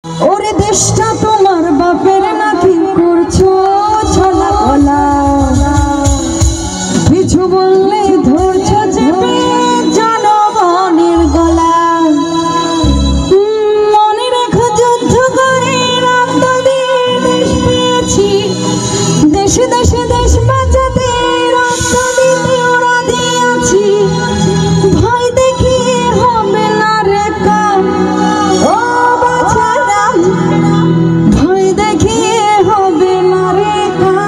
ওরে দেশটা তোমার বাপের নাকি করছো ছলা কলা, কিছু বললে ধরছো চেপে জনগণের গলা। মনে রেখো যুদ্ধ করে রক্ত দিয়ে দেশ পেয়েছি, দেশে দেশে দেশ বাঁচাতে রক্ত দিতে ওরা দিয়েছি। ভয় দেখিয়ে হবে না রে কাম, ও বাছারাম, ভয় দেখিয়ে হবে না রে কাম।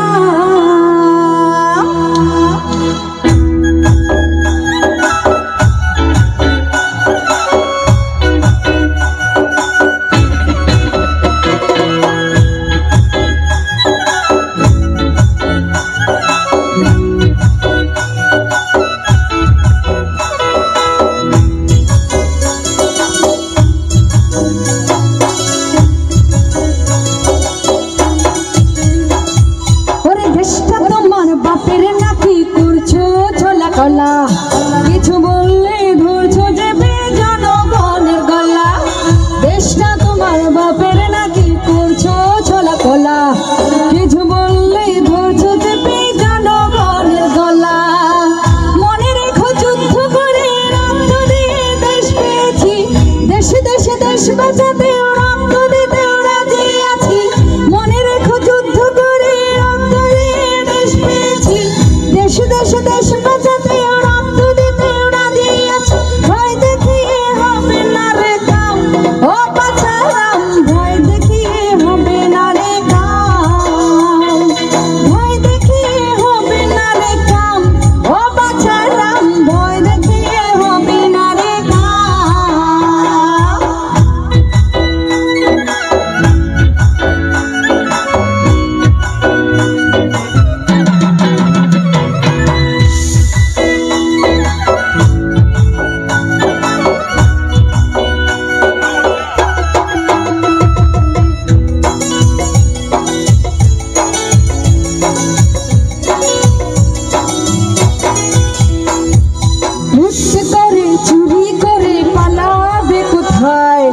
কিছু বললে ধরছো চেপে জনগণের গলা, দেশটা তোমার বাপের নাকি করছো ছলা কলা। কিছু বললে ধরছো চেপে জনগণের গলা। মনে রেখো যুদ্ধ করে রক্ত দিয়ে দেশ পেয়েছি, দেশে দেশে দেশ বাঁচাতে রক্ত দিতে রাজি আছি। মনে রেখো যুদ্ধ করে রক্ত দিয়ে দেশ পেয়েছি, দেশে দেশে দেশ বাঁচাতে চুরি করে পালাবে কোথায়?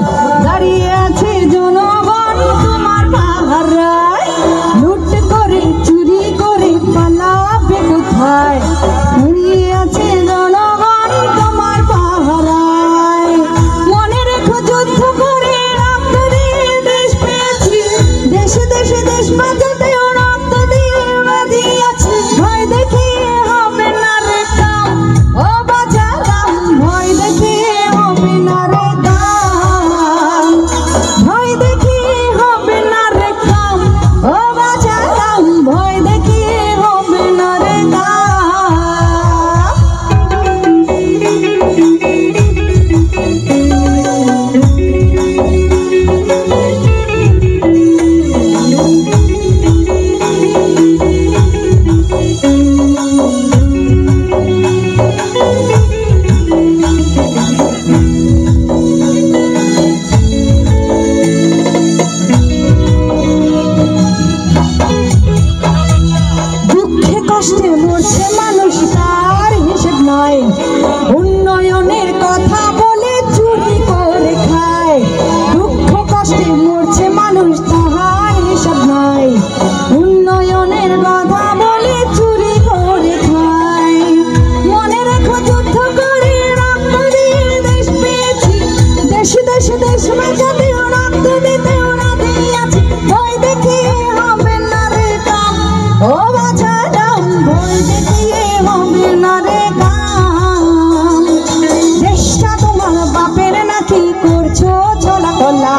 দাঁড়িয়ে আছে জনগণ তোমার পাহারায়। লুট করে চুরি করে পালাবে কোথায়? দাঁড়িয়ে আছে জনগণ তোমার পাহারায়। মনে রেখো যুদ্ধ করে রক্ত দিয়ে দেশ পেয়েছি, দেশে দেশে দেশ বাঁচাতে রক্ত দিয়ে রাজি আছি। ভয় দেখিয়ে হবে না রে কাম, ও বাছারাম, ভয় দেখিয়ে হবে না রে কাম, ভয় দেখিয়ে হবে না রে কাম, ও বাছারাম, ভয় দেখিয়ে হবে না রে কাম। কষ্টে মরছে মানুষ তার হিসেব নাই, উন্নয়নের কথা বলে চুরি করে খায়। দুঃখ কষ্টে মরছে মানুষ তাহার হিসেব নাই, উন্নয়নের কথা বলে চুরি করে খায়। মনে রেখো যুদ্ধ করে রক্ত দিয়ে দেশ পেয়েছি, দেশে দেশে দেশ বাঁচাতে রক্ত দিতে ওরা দিয়েছি। ভয় দেখিয়ে হবে না রে কাম, ও বাছারাম, ভয় দেখিয়ে হবে না রে কাম। দেশটা তোমার বাপের নাকি করছো ছলা কলা,